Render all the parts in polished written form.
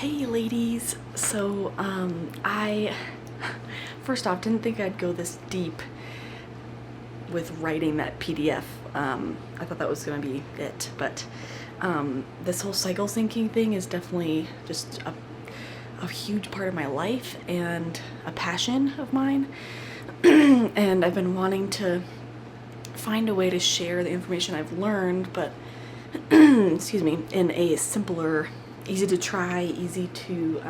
Hey ladies, so I first off didn't think I'd go this deep with writing that PDF. I thought that was gonna be it, but this whole cycle syncing thing is definitely just a huge part of my life and a passion of mine. And I've been wanting to find a way to share the information I've learned, but excuse me, in a simpler, easy to try, easy to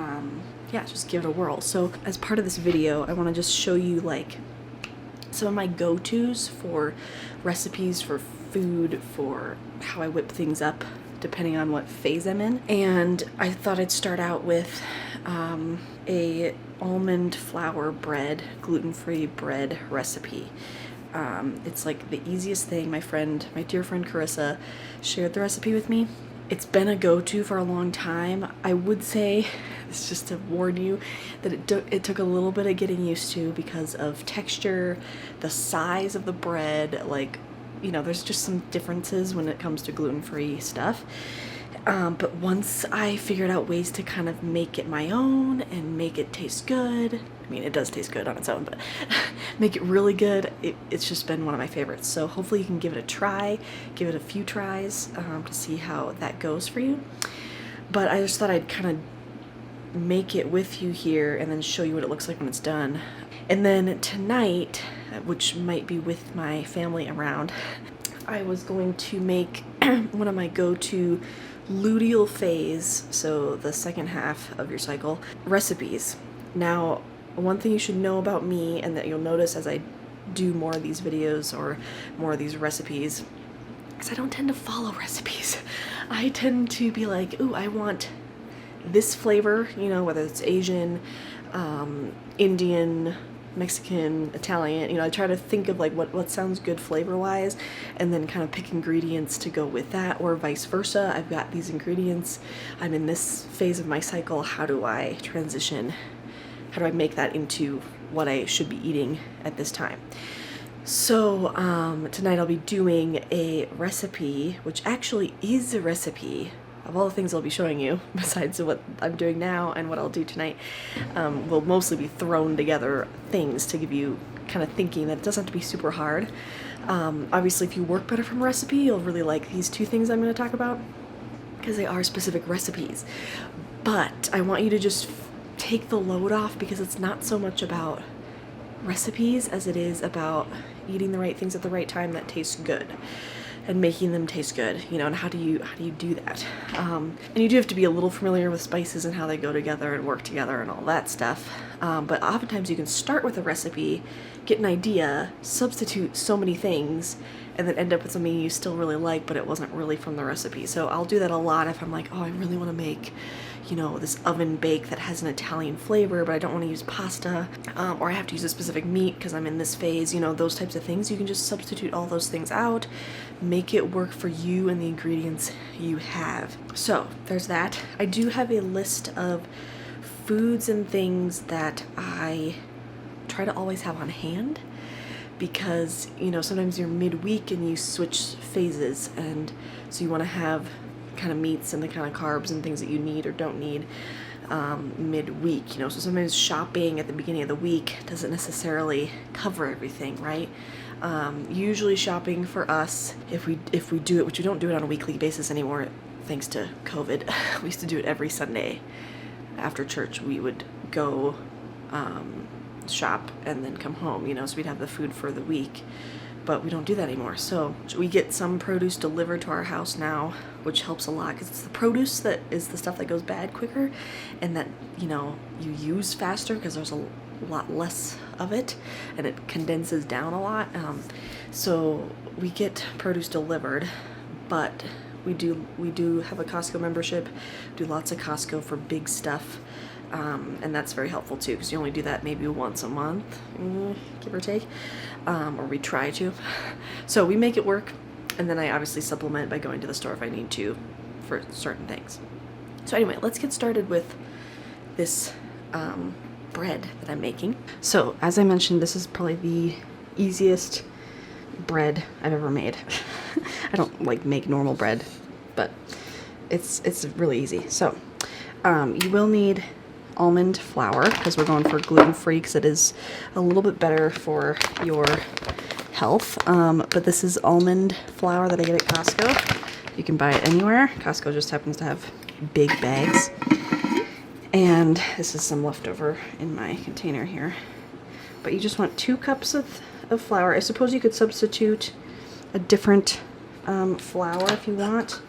yeah, just give it a whirl. So as part of this video, I want to just show you like some of my go-tos for recipes, for food, for how I whip things up depending on what phase I'm in. And I thought I'd start out with a almond flour bread, gluten-free bread recipe. It's like the easiest thing. My dear friend Carissa shared the recipe with me. It's been a go-to for a long time. I would say, it's just to warn you, that it took a little bit of getting used to because of texture, the size of the bread, like, you know, there's just some differences when it comes to gluten-free stuff. But once I figured out ways to kind of make it my own and make it taste good, I mean, it does taste good on its own, but make it really good, it's just been one of my favorites. So hopefully you can give it a try, give it a few tries to see how that goes for you. But I just thought I'd kind of make it with you here and then show you what it looks like when it's done. And then tonight, which might be with my family around, I was going to make one of my go-to luteal phase, so the second half of your cycle, recipes. Now, one thing you should know about me, and that you'll notice as I do more of these videos or more of these recipes, is I don't tend to follow recipes. I tend to be like, ooh, I want this flavor, you know, whether it's Asian, Indian, Mexican, Italian, you know, I try to think of like what sounds good flavor-wise and then kind of pick ingredients to go with that, or vice versa. I've got these ingredients, I'm in this phase of my cycle, how do I transition? How do I make that into what I should be eating at this time? So tonight I'll be doing a recipe, which actually is a recipe of all the things I'll be showing you, besides what I'm doing now and what I'll do tonight. Will mostly be thrown together things to give you kind of thinking that it doesn't have to be super hard. Obviously, if you work better from a recipe, you'll really like these two things I'm going to talk about, because they are specific recipes. But I want you to just take the load off, because it's not so much about recipes as it is about eating the right things at the right time that taste good and making them taste good, you know, and how do you do that? And you do have to be a little familiar with spices and how they go together and work together and all that stuff. But oftentimes you can start with a recipe, get an idea, substitute so many things, and then end up with something you still really like, but it wasn't really from the recipe. So I'll do that a lot if I'm like, oh, I really want to make, you know, this oven bake that has an Italian flavor, but I don't want to use pasta, or I have to use a specific meat because I'm in this phase, you know, those types of things. You can just substitute all those things out, make it work for you and the ingredients you have. So there's that. I do have a list of foods and things that I try to always have on hand, because, you know, sometimes you're midweek and you switch phases, and so you want to have kind of meats and the kind of carbs and things that you need or don't need midweek, you know. So sometimes shopping at the beginning of the week doesn't necessarily cover everything, right? Usually shopping for us, if we do it, which we don't do it on a weekly basis anymore thanks to COVID, we used to do it every Sunday after church. We would go shop and then come home, you know, so we'd have the food for the week, but we don't do that anymore. So we get some produce delivered to our house now, which helps a lot, because it's the produce that is the stuff that goes bad quicker and that, you know, you use faster because there's a lot less of it and it condenses down a lot. So we get produce delivered, but we do have a Costco membership, do lots of Costco for big stuff. And that's very helpful too, because you only do that maybe once a month, give or take, or we try to. So we make it work, and then I obviously supplement by going to the store if I need to for certain things. So anyway, let's get started with this bread that I'm making. So as I mentioned, this is probably the easiest bread I've ever made. I don't like make normal bread, but it's really easy. So You will need almond flour because we're going for gluten-free, because it is a little bit better for your health. But this is almond flour that I get at Costco. You can buy it anywhere. Costco just happens to have big bags. And this is some leftover in my container here. But you just want 2 cups of flour. I suppose you could substitute a different flour if you want.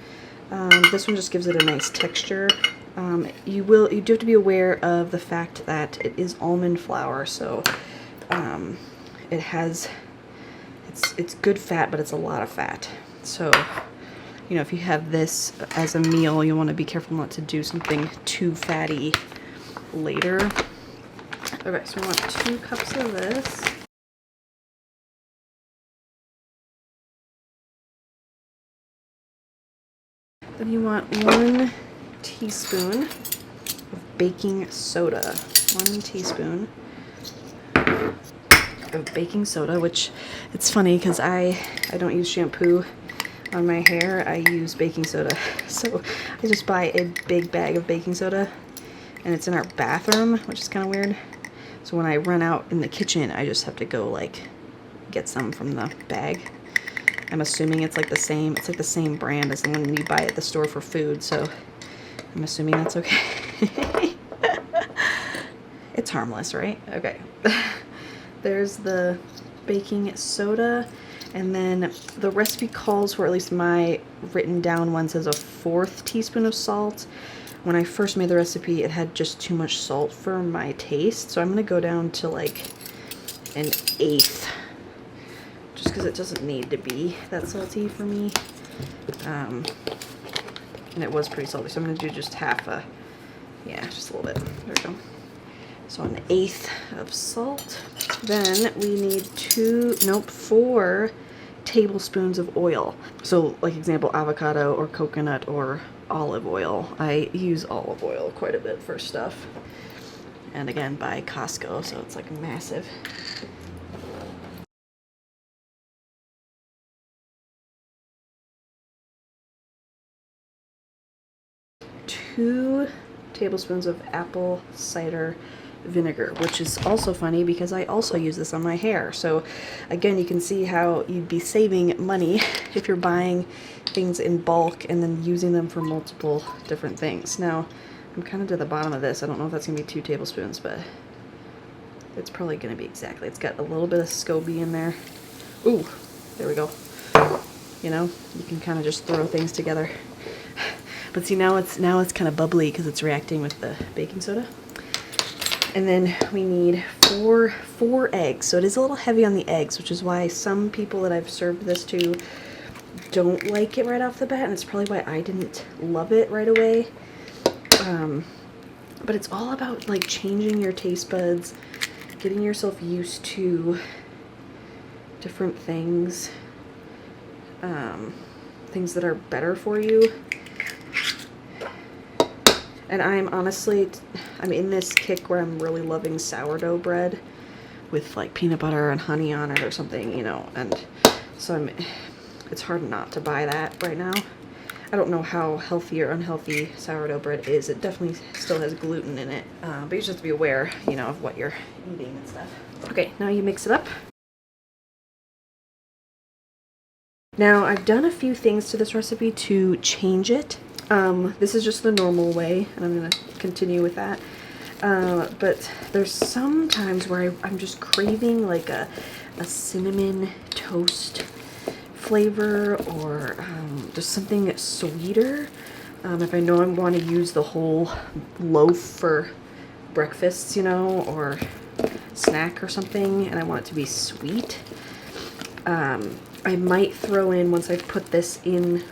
This one just gives it a nice texture. You do have to be aware of the fact that it is almond flour, so it's good fat, but it's a lot of fat. So, you know, if you have this as a meal, you want to be careful not to do something too fatty later. Okay, so we want 2 cups of this. Then you want 1 teaspoon of baking soda. 1 teaspoon of baking soda, which it's funny because I don't use shampoo on my hair. I use baking soda. So I just buy a big bag of baking soda, and it's in our bathroom, which is kind of weird. So when I run out in the kitchen, I just have to go like get some from the bag. I'm assuming it's like the same brand as the one you buy at the store for food, so I'm assuming that's okay. It's harmless, right? Okay. There's the baking soda, and then the recipe calls for, at least my written down one says, a 4th teaspoon of salt. When I first made the recipe, it had just too much salt for my taste, so I'm gonna go down to like an 1/8. Just because it doesn't need to be that salty for me. And it was pretty salty, so I'm going to do just half a, yeah, just a little bit. There we go. So 1/8 of salt. Then we need 4 tablespoons of oil. So like example, avocado or coconut or olive oil. I use olive oil quite a bit for stuff. And again, by Costco, so it's like massive. 2 tablespoons of apple cider vinegar, which is also funny because I also use this on my hair. So again, you can see how you'd be saving money if you're buying things in bulk and then using them for multiple different things. Now, I'm kind of to the bottom of this. I don't know if that's going to be 2 tablespoons, but it's probably going to be exactly. It's got a little bit of SCOBY in there. Ooh, there we go. You know, you can kind of just throw things together. But see, now it's kind of bubbly because it's reacting with the baking soda. And then we need four eggs. So it is a little heavy on the eggs, which is why some people that I've served this to don't like it right off the bat, and it's probably why I didn't love it right away. But it's all about like changing your taste buds, getting yourself used to different things, things that are better for you. And I'm in this kick where I'm really loving sourdough bread with like peanut butter and honey on it or something, you know, and so it's hard not to buy that right now. I don't know how healthy or unhealthy sourdough bread is. It definitely still has gluten in it, but you just have to be aware, you know, of what you're eating and stuff. Okay, now you mix it up. Now, I've done a few things to this recipe to change it. This is just the normal way, and I'm going to continue with that. But there's some times where I'm just craving like a cinnamon toast flavor, or just something sweeter. If I know I want to use the whole loaf for breakfast, you know, or snack or something, and I want it to be sweet, I might throw in, once I've put this in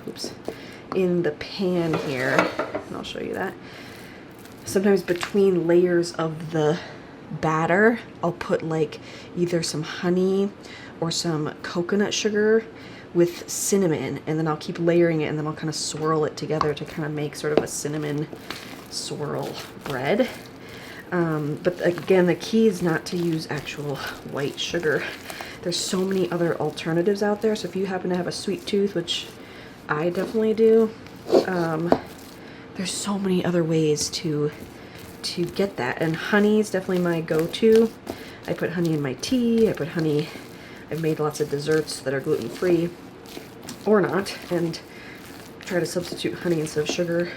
the pan here, and I'll show you that, sometimes between layers of the batter, I'll put like either some honey or some coconut sugar with cinnamon, and then I'll keep layering it, and then I'll kind of swirl it together to kind of make sort of a cinnamon swirl bread. But again, the key is not to use actual white sugar. There's so many other alternatives out there, so if you happen to have a sweet tooth, which I definitely do, there's so many other ways to get that. And honey is definitely my go-to. I put honey in my tea. I've made lots of desserts that are gluten-free or not, and try to substitute honey instead of sugar.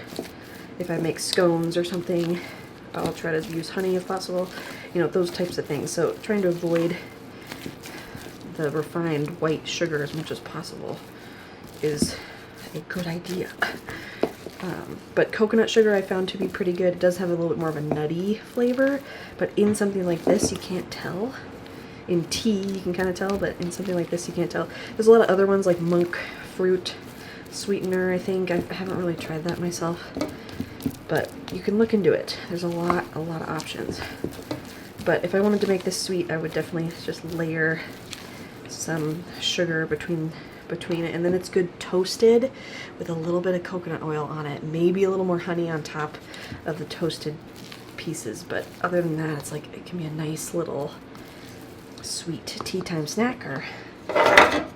If I make scones or something, I'll try to use honey if possible. You know, those types of things. So trying to avoid the refined white sugar as much as possible is a good idea. But coconut sugar I found to be pretty good. It does have a little bit more of a nutty flavor, but in something like this you can't tell. In tea you can kind of tell, but in something like this you can't tell. There's a lot of other ones like monk fruit sweetener, I think. I haven't really tried that myself, but you can look into it. There's a lot of options. But if I wanted to make this sweet, I would definitely just layer some sugar between it, and then it's good toasted with a little bit of coconut oil on it, maybe a little more honey on top of the toasted pieces. But other than that, it's like it can be a nice little sweet tea time snack or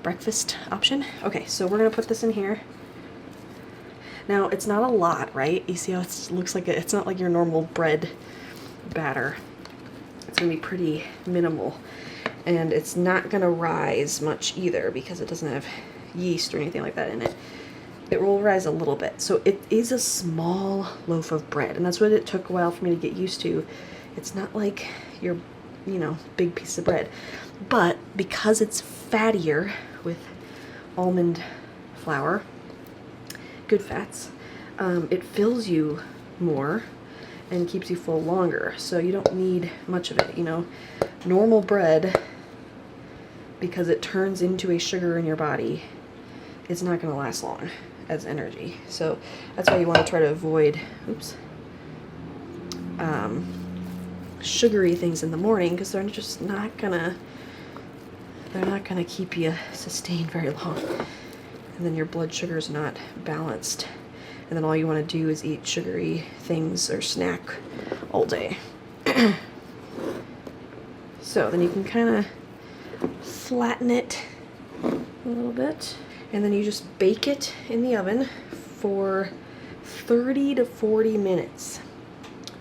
breakfast option. Okay, so we're gonna put this in here. Now it's not a lot, right? You see how it looks like it's not like your normal bread batter. It's gonna be pretty minimal. And it's not gonna rise much either because it doesn't have yeast or anything like that in it. It will rise a little bit. So it is a small loaf of bread, and that's what it took a while for me to get used to. It's not like your, you know, big piece of bread. But because it's fattier with almond flour, good fats, it fills you more and keeps you full longer. So you don't need much of it, you know. Normal bread, because it turns into a sugar in your body, it's not going to last long as energy. So that's why you want to try to avoid, sugary things in the morning, because they're just not gonna keep you sustained very long. And then your blood sugar is not balanced. And then all you want to do is eat sugary things or snack all day. So then you can kind of flatten it a little bit, and then you just bake it in the oven for 30 to 40 minutes.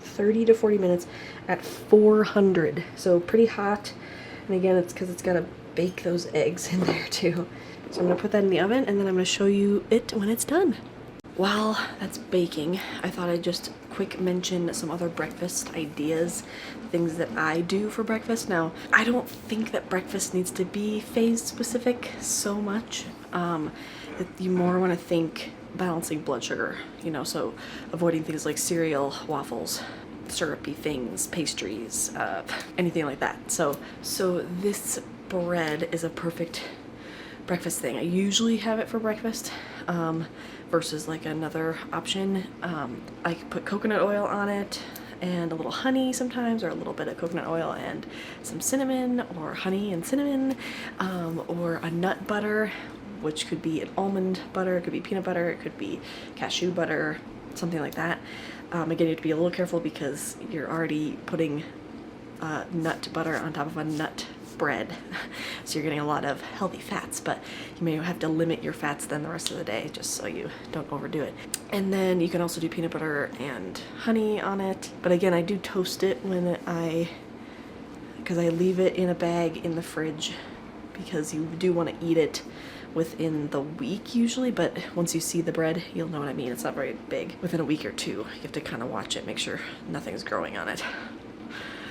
30 to 40 minutes at 400. So pretty hot. And again, it's because it's got to bake those eggs in there too. So I'm going to put that in the oven, and then I'm going to show you it when it's done. While that's baking, I thought I'd just quick mention some other breakfast ideas, things that I do for breakfast. Now, I don't think that breakfast needs to be phase specific so much. You more want to think balancing blood sugar, you know, so avoiding things like cereal, waffles, syrupy things, pastries, anything like that. So this bread is a perfect breakfast thing. I usually have it for breakfast versus like another option. I put coconut oil on it and a little honey sometimes, or a little bit of coconut oil and some cinnamon, or honey and cinnamon, or a nut butter, which could be an almond butter, it could be peanut butter, it could be cashew butter, something like that. Again, you have to be a little careful because you're already putting nut butter on top of a nut bread, so you're getting a lot of healthy fats, but you may have to limit your fats then the rest of the day just so you don't overdo it. And then you can also do peanut butter and honey on it, but again, I do toast it because I leave it in a bag in the fridge, because you do want to eat it within the week usually, but once you see the bread, you'll know what I mean. It's not very big. Within a week or two, you have to kind of watch it, make sure nothing's growing on it.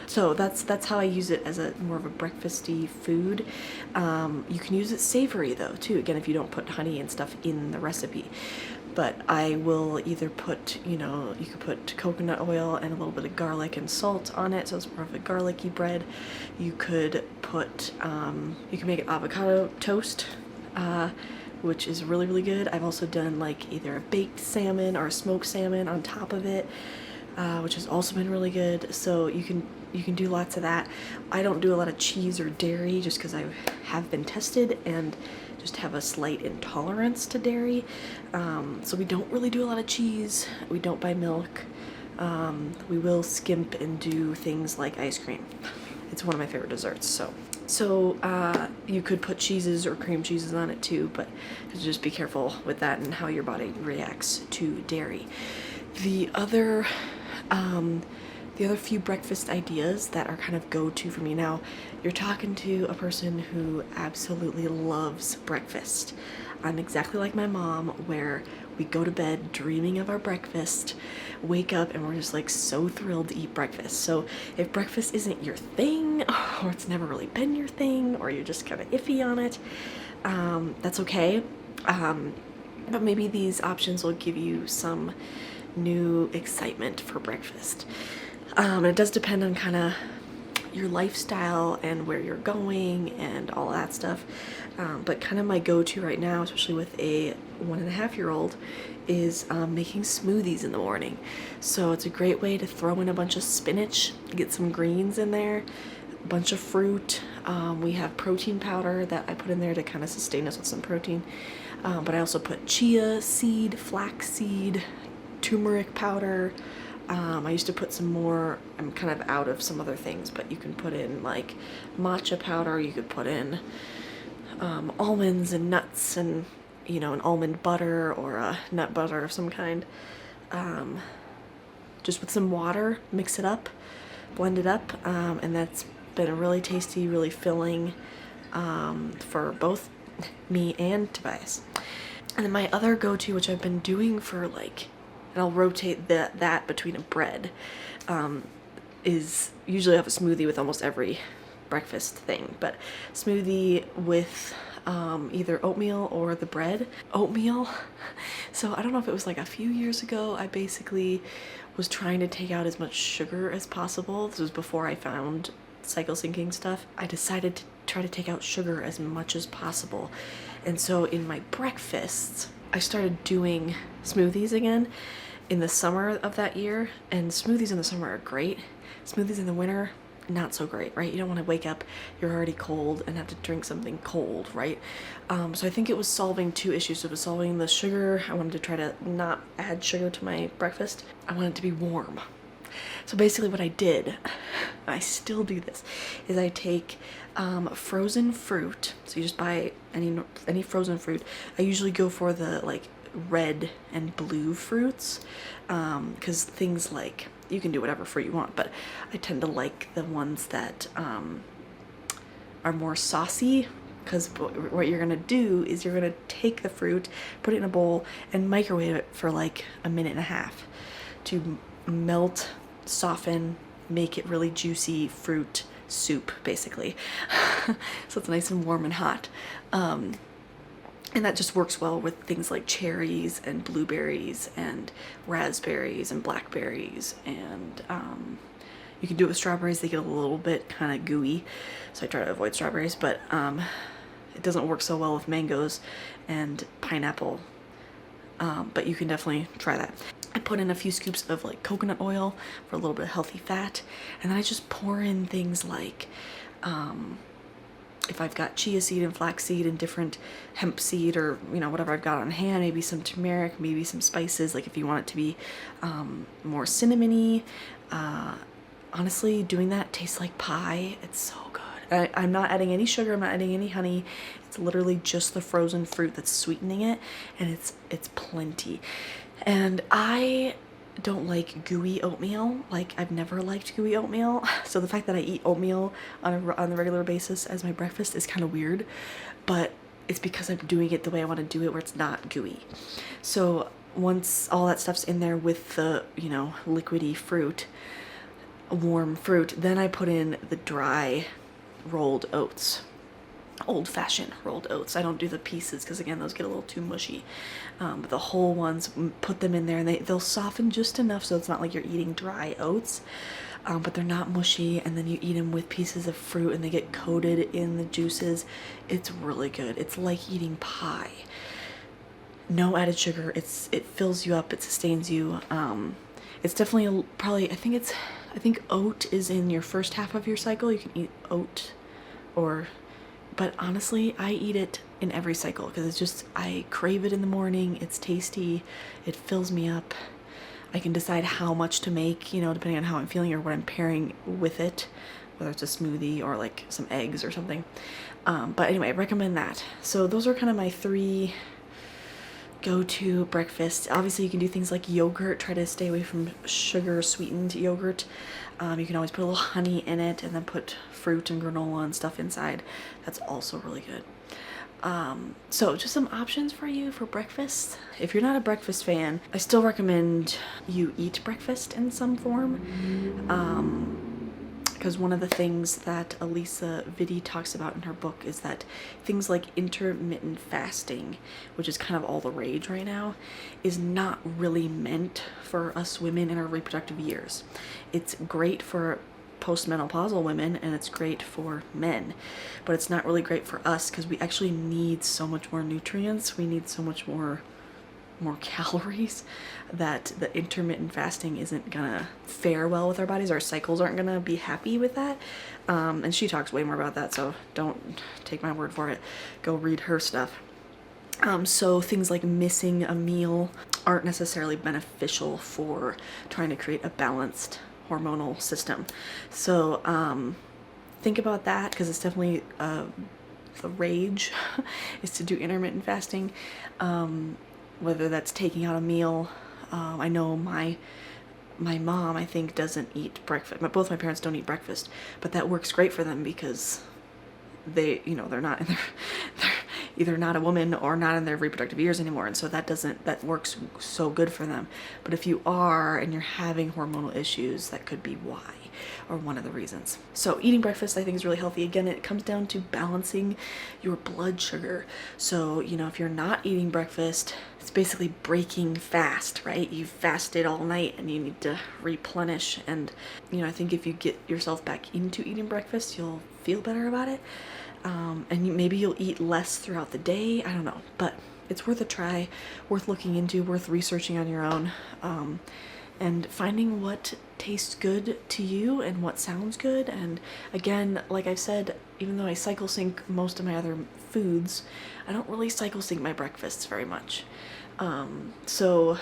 So that's how I use it, as a more of a breakfasty food. You can use it savory though too, again, if you don't put honey and stuff in the recipe. But I will either put, you know, you could put coconut oil and a little bit of garlic and salt on it, so it's more of a garlicky bread. You could put, you can make it avocado toast, which is really, really good. I've also done like either a baked salmon or a smoked salmon on top of it, which has also been really good. So you can do lots of that. I don't do a lot of cheese or dairy just because I have been tested and just have a slight intolerance to dairy. So we don't really do a lot of cheese. We don't buy milk. We will skimp and do things like ice cream. It's one of my favorite desserts. So you could put cheeses or cream cheeses on it too, but just be careful with that and how your body reacts to dairy. The other few breakfast ideas that are kind of go-to for me now, you're talking to a person who absolutely loves breakfast. I'm exactly like my mom, where we go to bed dreaming of our breakfast, wake up, and we're just like so thrilled to eat breakfast. So if breakfast isn't your thing, or it's never really been your thing, or you're just kind of iffy on it, that's okay. But maybe these options will give you some new excitement for breakfast. And it does depend on kind of your lifestyle and where you're going and all that stuff. But kind of my go-to right now, especially with a 1.5-year-old, is making smoothies in the morning. So it's a great way to throw in a bunch of spinach, get some greens in there, a bunch of fruit. We have protein powder that I put in there to kind of sustain us with some protein. But I also put chia seed, flax seed, turmeric powder. I used to put some more, I'm kind of out of some other things, but you can put in like matcha powder, you could put in almonds and nuts and, you know, an almond butter or a nut butter of some kind. Just with some water, mix it up, blend it up, and that's been a really tasty, really filling for both me and Tobias. And then my other go-to, which I've been doing for like, and I'll rotate that between a bread, is usually I have a smoothie with almost every breakfast thing, but smoothie with either oatmeal or the bread. Oatmeal, so I don't know if it was like a few years ago, I basically was trying to take out as much sugar as possible. This was before I found cycle syncing stuff. I decided to try to take out sugar as much as possible. And so in my breakfasts, I started doing smoothies again in the summer of that year. And smoothies in the summer are great. Smoothies in the winter, not so great, right? You don't want to wake up, you're already cold, and have to drink something cold, right? So I think it was solving two issues. It was solving the sugar. I wanted to try to not add sugar to my breakfast. I wanted it to be warm. So basically what I did, I still do this, is I take frozen fruit. So you just buy any frozen fruit. I usually go for the like red and blue fruits, because things like, you can do whatever fruit you want, but I tend to like the ones that are more saucy, because what you're gonna do is you're gonna take the fruit, put it in a bowl, and microwave it for like a minute and a half to melt, soften, make it really juicy fruit soup, basically. So it's nice and warm and hot. And that just works well with things like cherries and blueberries and raspberries and blackberries, and you can do it with strawberries. They get a little bit kind of gooey, so I try to avoid strawberries, but it doesn't work so well with mangoes and pineapple, but you can definitely try that. I put in a few scoops of like coconut oil for a little bit of healthy fat, and then I just pour in things like if I've got chia seed and flax seed and different hemp seed, or you know, whatever I've got on hand, maybe some turmeric, maybe some spices, like if you want it to be more cinnamony. Honestly, doing that tastes like pie. It's so good. I'm not adding any sugar, I'm not adding any honey. It's literally just the frozen fruit that's sweetening it, and it's plenty. And I don't like gooey oatmeal. Like, I've never liked gooey oatmeal. So the fact that I eat oatmeal on the regular basis as my breakfast is kind of weird, but it's because I'm doing it the way I want to do it, where it's not gooey. So once all that stuff's in there with the, you know, liquidy fruit, warm fruit, then I put in the dry rolled oats. Old-fashioned rolled oats. I don't do the pieces because, again, those get a little too mushy, but the whole ones, put them in there, and they'll soften just enough so it's not like you're eating dry oats, but they're not mushy, and then you eat them with pieces of fruit and they get coated in the juices. It's really good. It's like eating pie. No added sugar. It fills you up, it sustains you. It's definitely probably, I think oat is in your first half of your cycle. You can eat oat, but honestly, I eat it in every cycle because it's just, I crave it in the morning. It's tasty. It fills me up. I can decide how much to make, you know, depending on how I'm feeling or what I'm pairing with it, whether it's a smoothie or like some eggs or something. But anyway, I recommend that. So those are kind of my three go-to breakfast. Obviously you can do things like yogurt. Try to stay away from sugar sweetened yogurt. You can always put a little honey in it and then put fruit and granola and stuff inside. That's also really good. So just some options for you for breakfast. If you're not a breakfast fan, I still recommend you eat breakfast in some form. Because one of the things that Elisa Vitti talks about in her book is that things like intermittent fasting, which is kind of all the rage right now, is not really meant for us women in our reproductive years. It's great for postmenopausal women and it's great for men, but it's not really great for us because we actually need so much more nutrients. We need so much more calories that the intermittent fasting isn't gonna fare well with our bodies. Our cycles aren't gonna be happy with that. And she talks way more about that, so don't take my word for it. Go read her stuff. So things like missing a meal aren't necessarily beneficial for trying to create a balanced hormonal system. So think about that, because it's definitely the rage is to do intermittent fasting. Whether that's taking out a meal. I know my mom, I think, doesn't eat breakfast. Both my parents don't eat breakfast, but that works great for them because they, you know, they're either not a woman or not in their reproductive years anymore, and so that works so good for them. But if you are and you're having hormonal issues, that could be why, or one of the reasons. So eating breakfast I think is really healthy. Again, it comes down to balancing your blood sugar. So, you know, if you're not eating breakfast, it's basically breaking fast, right? You fasted all night and you need to replenish. And, you know, I think if you get yourself back into eating breakfast, you'll feel better about it. And maybe you'll eat less throughout the day. I don't know, but it's worth a try, worth looking into, worth researching on your own, and finding what tastes good to you and what sounds good. And again, like I've said, even though I cycle sync most of my other foods, I don't really cycle sync my breakfasts very much. So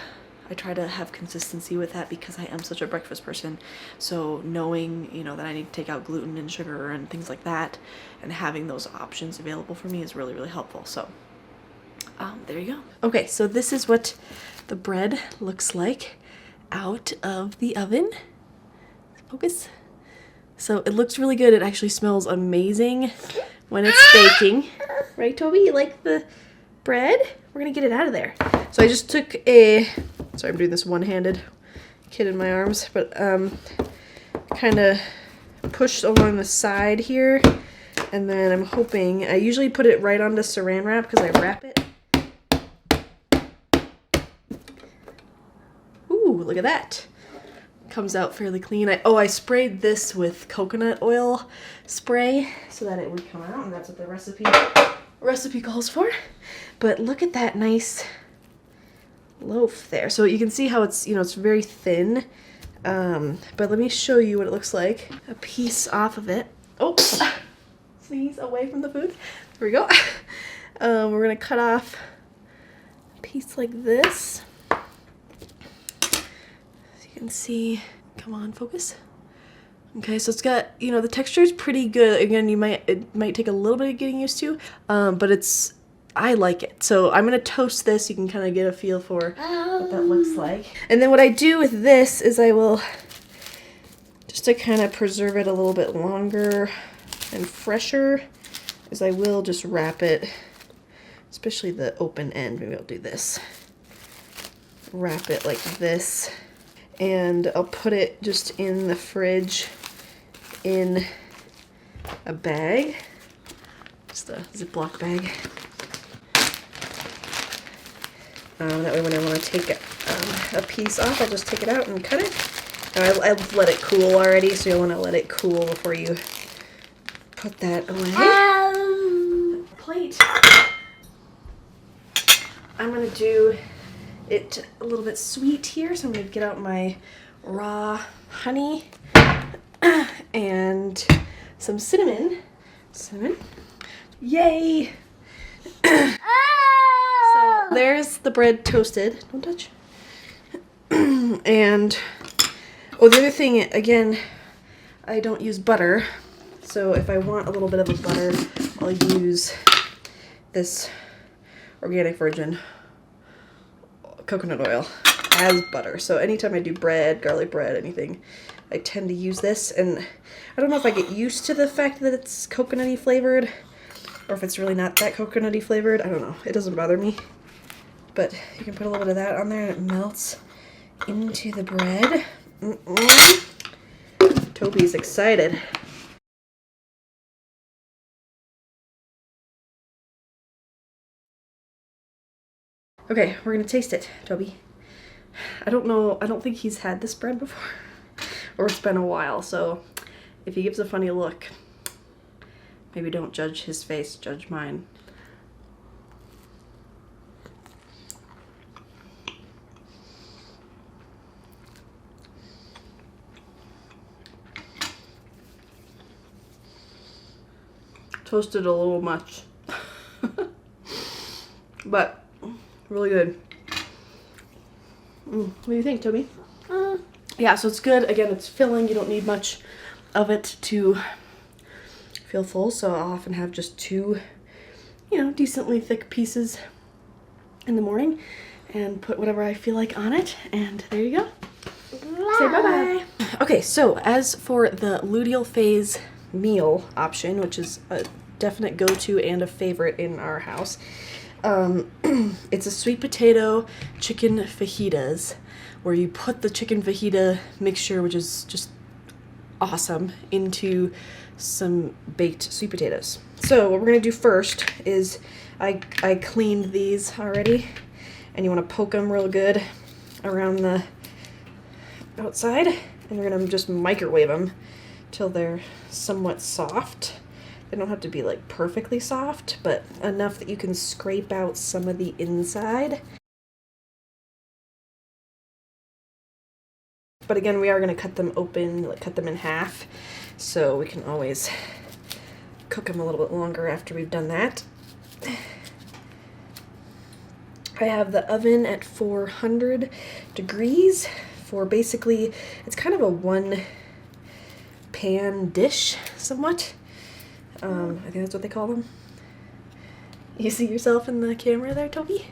I try to have consistency with that because I am such a breakfast person. So knowing, you know, that I need to take out gluten and sugar and things like that, and having those options available for me is really, really helpful. So there you go. Okay, so this is what the bread looks like out of the oven. Focus. So it looks really good. It actually smells amazing when it's baking. Right, Toby? You like the bread? We're gonna get it out of there. So I just took sorry, I'm doing this one-handed, kid in my arms, but kind of pushed along the side here, and then I'm hoping, I usually put it right onto saran wrap because I wrap it. Ooh, look at that. Comes out fairly clean. I sprayed this with coconut oil spray so that it would come out, and that's what the recipe calls for. But look at that nice loaf there. So you can see how it's, you know, it's very thin. But let me show you what it looks like. A piece off of it. Oops. Sneeze away from the food. There we go. We're gonna cut off a piece like this. You can see, come on, focus. Okay, so it's got, you know, the texture is pretty good. Again, it might take a little bit of getting used to, but I like it. So I'm gonna toast this. You can kind of get a feel for what that looks like. And then what I do with this is I will, just to kind of preserve it a little bit longer and fresher, is I will just wrap it, especially the open end. Maybe I'll do this. Wrap it like this. And I'll put it just in the fridge in a bag, just a Ziploc bag. That way when I want to take a piece off, I'll just take it out and cut it. I've let it cool already, so you'll want to let it cool before you put that away. Plate. I'm going to do it a little bit sweet here, so I'm going to get out my raw honey and some cinnamon. Yay! So there's the bread toasted. Don't touch. And the other thing, again, I don't use butter, so if I want a little bit of a butter, I'll use this organic virgin coconut oil as butter. So anytime I do bread, garlic bread, anything, I tend to use this. And I don't know if I get used to the fact that it's coconutty flavored or if it's really not that coconutty flavored. I don't know. It doesn't bother me. But you can put a little bit of that on there and it melts into the bread. Toby's excited. Okay, we're gonna taste it, Toby. I don't know, I don't think he's had this bread before, or it's been a while, so if he gives a funny look, maybe don't judge his face, judge mine. Toasted a little much, but really good. What do you think, Toby? Yeah, so it's good. Again, it's filling. You don't need much of it to feel full, so I'll often have just 2, decently thick pieces in the morning and put whatever I feel like on it, and there you go. Say bye-bye. Okay, so as for the luteal phase meal option, which is a definite go-to and a favorite in our house, it's a sweet potato chicken fajitas, where you put the chicken fajita mixture, which is just awesome, into some baked sweet potatoes. So what we're gonna do first is I cleaned these already, and you want to poke them real good around the outside, and you're gonna just microwave them till they're somewhat soft. They don't have to be like perfectly soft, but enough that you can scrape out some of the inside. But again, we are going to cut them open, like cut them in half, so we can always cook them a little bit longer after we've done that. I have the oven at 400 degrees for basically, it's kind of a one pan dish somewhat. I think that's what they call them. You see yourself in the camera there, Toby?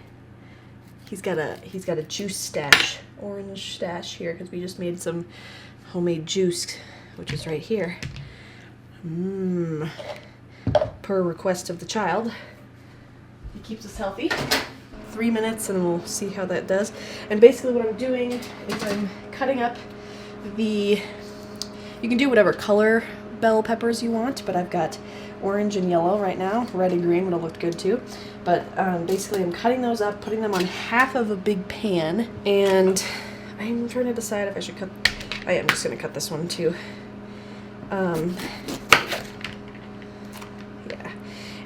He's got a juice stash, orange stash here, because we just made some homemade juice, which is right here. Per request of the child. He keeps us healthy. 3 minutes and we'll see how that does. And basically what I'm doing is I'm cutting up you can do whatever color bell peppers you want, but I've got orange and yellow right now. Red and green would have looked good too. But basically I'm cutting those up, putting them on half of a big pan, and I'm trying to decide if I should cut, I am just going to cut this one too. Yeah.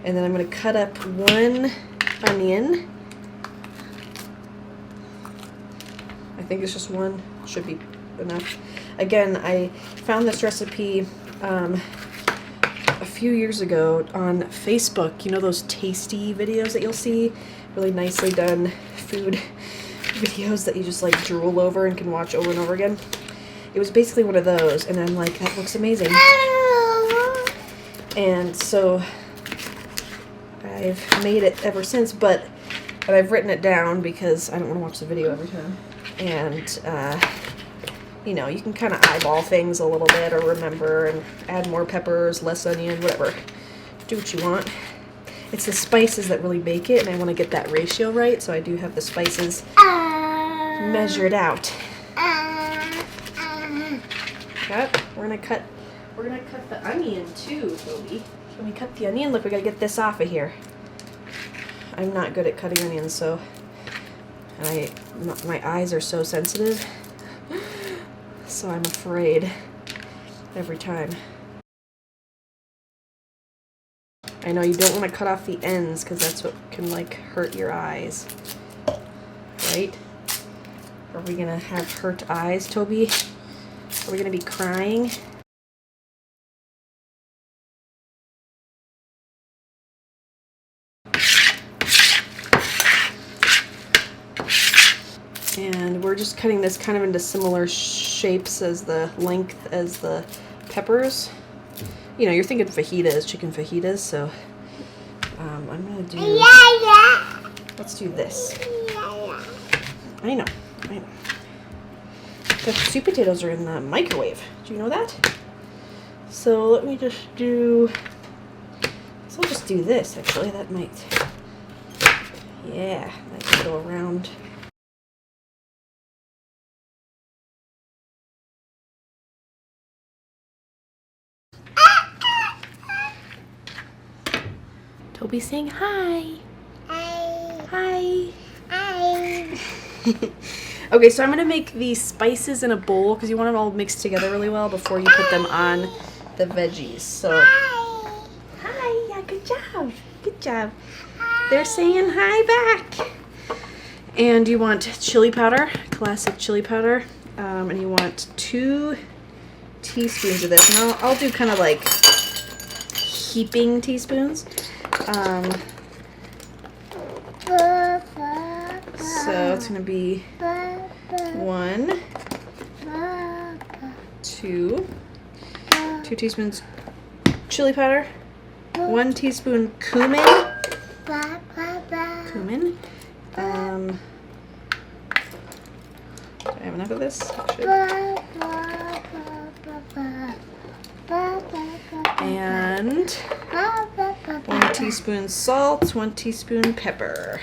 And then I'm going to cut up 1 onion. I think it's just 1, should be enough. Again, I found this recipe a few years ago on Facebook. You know those tasty videos that you'll see? Really nicely done food videos that you just like drool over and can watch over and over again. It was basically one of those, and I'm like, that looks amazing. And so I've made it ever since, but I've written it down because I don't want to watch the video every time. And you know, you can kind of eyeball things a little bit or remember and add more peppers, less onion, whatever. Do what you want. It's the spices that really make it, and I want to get that ratio right, so I do have the spices measured out. Yep, we're gonna cut the onion too, Toby. When we cut the onion, look, we gotta get this off of here. I'm not good at cutting onions, so my eyes are so sensitive. So I'm afraid every time. I know you don't want to cut off the ends because that's what can like hurt your eyes. Right? Are we gonna have hurt eyes, Toby? Are we gonna be crying? And we're just cutting this kind of into similar shapes as the length as the peppers. You know, you're thinking fajitas, chicken fajitas, so I'm gonna do, let's do this. I know. The sweet potatoes are in the microwave. Do you know that? So let me just do, so I'll just do this actually. That might, yeah, that can go around. Toby's saying hi. Hi. Hi. Okay, so I'm going to make these spices in a bowl because you want it all mixed together really well before you put them on the veggies. So, hi. Yeah, good job. Good job. They're saying hi back. And you want chili powder, classic chili powder, and you want 2 teaspoons of this. And I'll do kind of like heaping teaspoons. So it's going to be 1, 2 teaspoons chili powder, 1 teaspoon cumin. Do I have enough of this? And 1 teaspoon salt, 1 teaspoon pepper.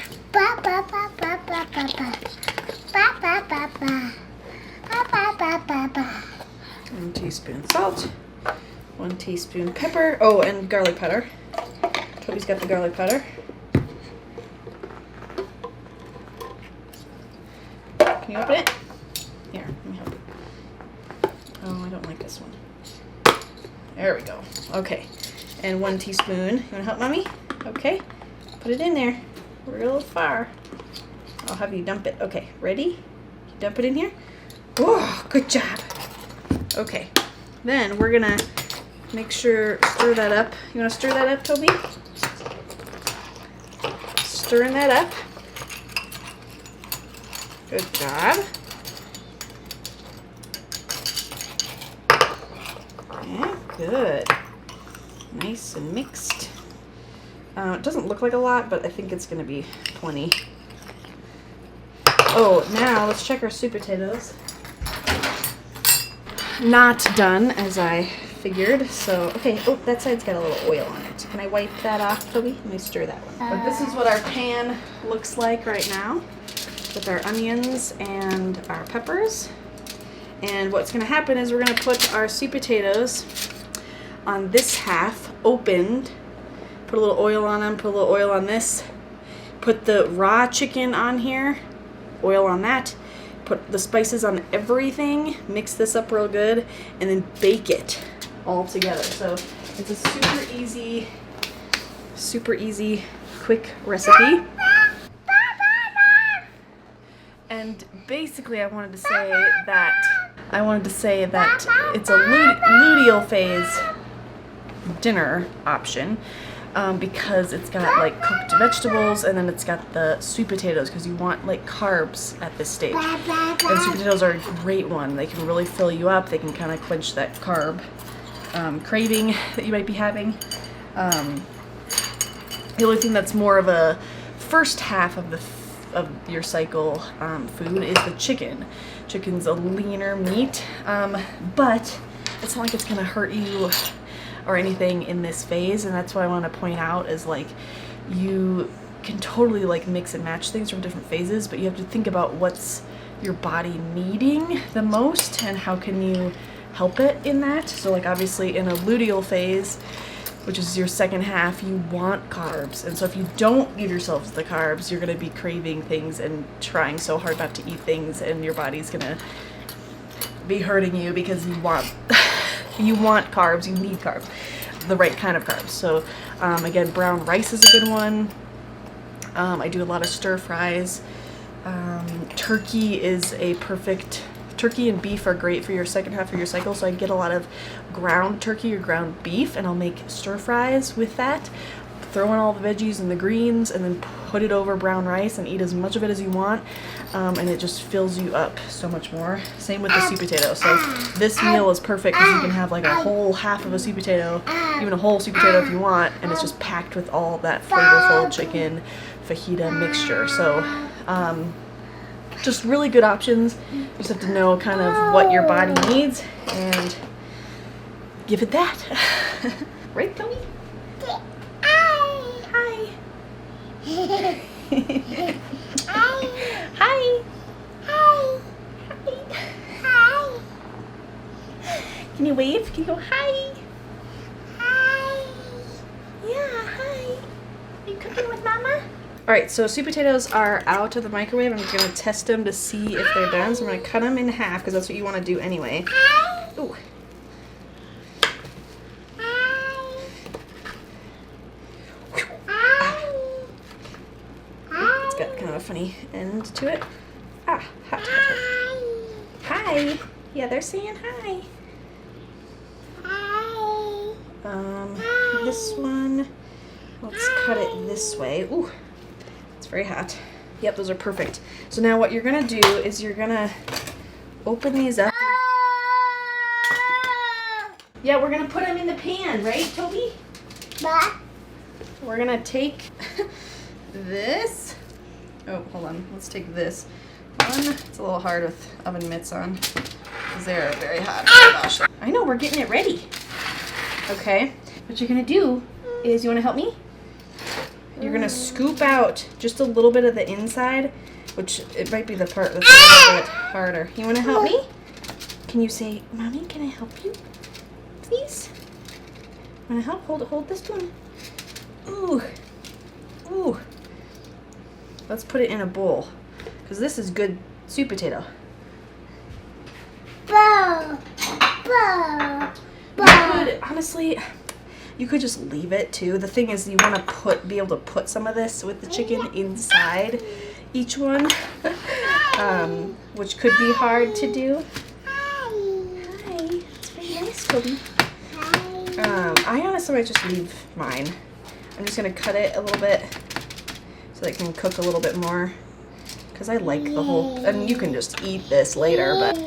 1 teaspoon salt, 1 teaspoon pepper. Oh, and garlic powder. Toby's got the garlic powder. Can you open it? Here, let me help. Oh, I don't like this one. There we go. Okay. And 1 teaspoon. You want to help Mommy? Okay. Put it in there. Real far. I'll have you dump it. Okay. Ready? You dump it in here? Whoa, good job. Okay. Then we're going to make sure, stir that up. You want to stir that up, Toby? Stirring that up. Good job. Yeah, good. Nice and mixed. It doesn't look like a lot, but I think it's going to be plenty. Oh, now let's check our sweet potatoes. Not done, as I figured. So, okay. Oh, that side's got a little oil on it. Can I wipe that off, Toby? Let me stir that one. But this is what our pan looks like right now, with our onions and our peppers. And what's going to happen is we're going to put our sweet potatoes on this half, opened. Put a little oil on them, put a little oil on this. Put the raw chicken on here, oil on that. Put the spices on everything, mix this up real good, and then bake it all together. So it's a super easy, quick recipe. And basically I wanted to say that it's a luteal phase dinner option because it's got like cooked vegetables and then it's got the sweet potatoes because you want like carbs at this stage. And sweet potatoes are a great one. They can really fill you up. They can kind of quench that carb craving that you might be having. The only thing that's more of a first half of your cycle food is the chicken. Chicken's a leaner meat, but it's not like it's gonna hurt you or anything in this phase, and that's what I want to point out is like you can totally like mix and match things from different phases, but you have to think about what's your body needing the most and how can you help it in that. So like obviously in a luteal phase, which is your second half, you want carbs. And so if you don't give yourself the carbs, you're going to be craving things and trying so hard not to eat things, and your body's going to be hurting you because you want you want carbs, you need carbs, the right kind of carbs. So again, brown rice is a good one. I do a lot of stir fries. Turkey and beef are great for your second half of your cycle, so I get a lot of ground turkey or ground beef, and I'll make stir fries with that. Throw in all the veggies and the greens, and then put it over brown rice and eat as much of it as you want, and it just fills you up so much more. Same with the sweet potato. So this meal is perfect because you can have like a whole half of a sweet potato, even a whole sweet potato if you want, and it's just packed with all that flavorful chicken fajita mixture. So just really good options. You just have to know kind of what your body needs and give it that. Right, Toby? Hi. Hi. Hi. Hi. Hi. Can you wave? Can you go hi? Hi. Yeah, hi. Are you cooking with Mama? Alright, so sweet potatoes are out of the microwave. I'm going to test them to see if they're done. So I'm going to cut them in half because that's what you want to do anyway. Ooh. It's got kind of a funny end to it. Ah, hot, hot, hot. Hi. Yeah, they're saying hi. This one, let's cut it this way. Ooh, it's very hot. Yep, those are perfect. So now what you're gonna do is you're gonna open these up. Yeah, we're gonna put them in the pan, right, Toby? We're gonna take this. Oh, hold on. Let's take this one. It's a little hard with oven mitts on because they're very hot. Oh gosh. I know, we're getting it ready. Okay, what you're gonna do is, you wanna help me? You're gonna scoop out just a little bit of the inside, which it might be the part that's a little bit harder. You wanna help me? Can you say, Mommy, can I help you? Please? Wanna help? Hold this one. Ooh. Ooh. Let's put it in a bowl, because this is good sweet potato. Honestly, you could just leave it too. The thing is, you want to be able to put some of this with the chicken inside each one, which could be hard to do. Hi. It's very nice, Toby. I honestly might just leave mine. I'm just going to cut it a little bit so that it can cook a little bit more, because I like the whole, and you can just eat this later, but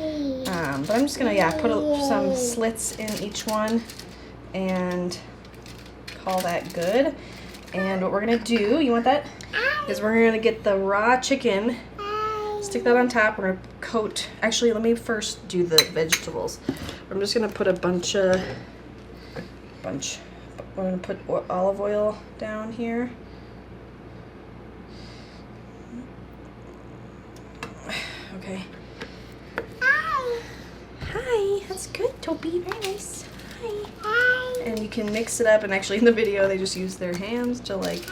I'm just going to, put some slits in each one and call that good. And what we're going to do, you want that? Is we're going to get the raw chicken, stick that on top. We're going to coat, actually let me first do the vegetables. I'm just going to put we're going to put olive oil down here. Okay. Hi, that's good, Toby. Very nice. Hi. And you can mix it up, and actually in the video they just use their hands to like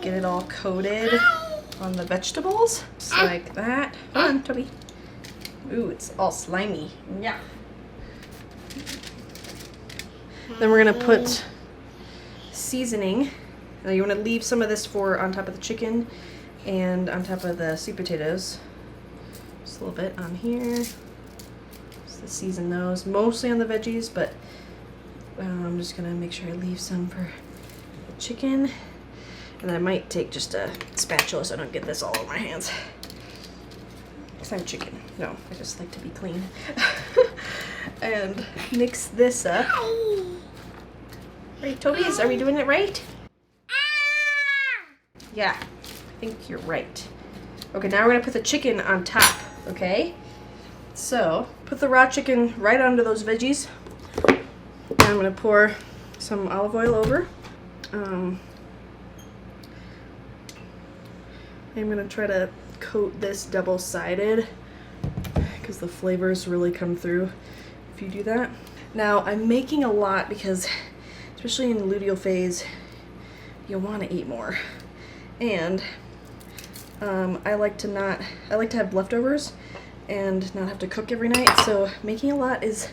get it all coated on the vegetables. Just like that. Hold on, Toby. Ooh, it's all slimy. Yeah. Then we're gonna put seasoning. Now you want to leave some of this for on top of the chicken and on top of the sweet potatoes. Just a little bit on here. Just to season those, mostly on the veggies, but I'm just gonna make sure I leave some for the chicken. And then I might take just a spatula so I don't get this all over my hands. Because I'm chicken. No, I just like to be clean. And mix this up. Right, Toby, are we doing it right? Yeah, I think you're right. Okay, now we're gonna put the chicken on top, okay? So, put the raw chicken right onto those veggies. And I'm gonna pour some olive oil over. I'm gonna try to coat this double-sided because the flavors really come through if you do that. Now, I'm making a lot because, especially in the luteal phase, you'll want to eat more. And I like to have leftovers and not have to cook every night, so making a lot is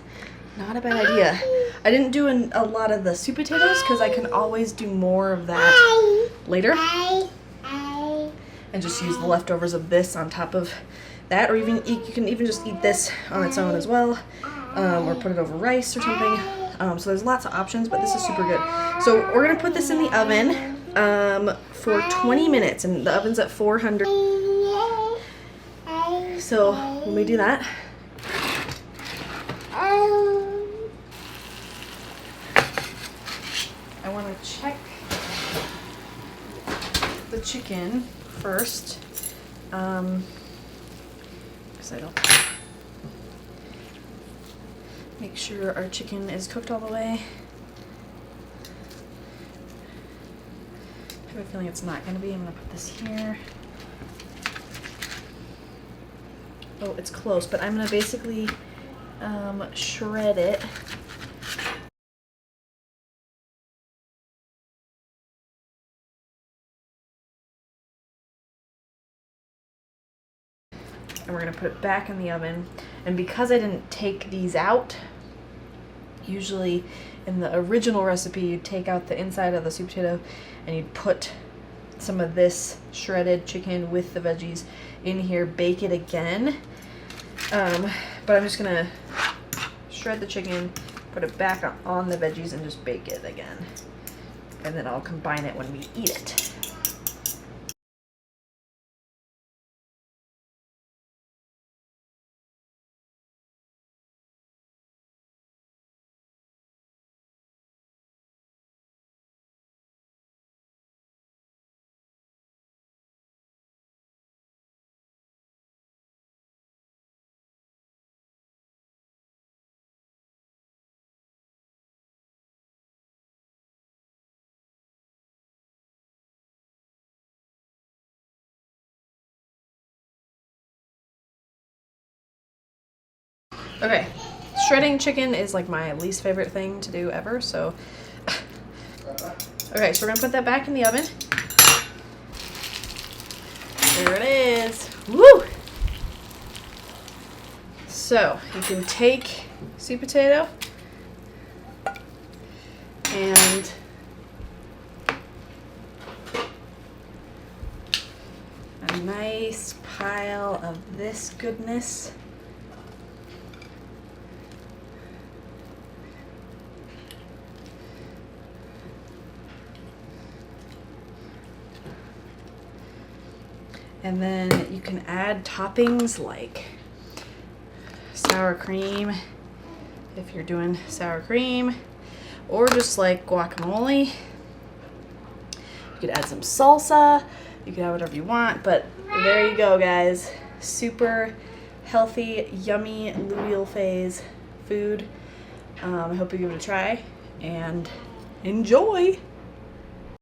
not a bad idea. I didn't do a lot of the sweet potatoes because I can always do more of that later. And just use the leftovers of this on top of that, or even you can even just eat this on its own as well, or put it over rice or something. So there's lots of options, but this is super good. So we're gonna put this in the oven for 20 minutes, and the oven's at 400. So when we do that, I want to check the chicken first. because I don't. Make sure our chicken is cooked all the way. I have a feeling it's not going to be. I'm going to put this here. Oh, it's close, but I'm going to basically shred it. And we're going to put it back in the oven. And because I didn't take these out, usually in the original recipe you'd take out the inside of the sweet potato and you'd put some of this shredded chicken with the veggies in here, bake it again. But I'm just going to shred the chicken, put it back on the veggies, and just bake it again. And then I'll combine it when we eat it. Okay, shredding chicken is like my least favorite thing to do ever, so. Okay, so we're gonna put that back in the oven. There it is. Woo! So, you can take sweet potato and a nice pile of this goodness. And then you can add toppings like sour cream, if you're doing sour cream, or just like guacamole. You could add some salsa, you could add whatever you want, but there you go, guys. Super healthy, yummy luteal phase food. I hope you give it a try and enjoy.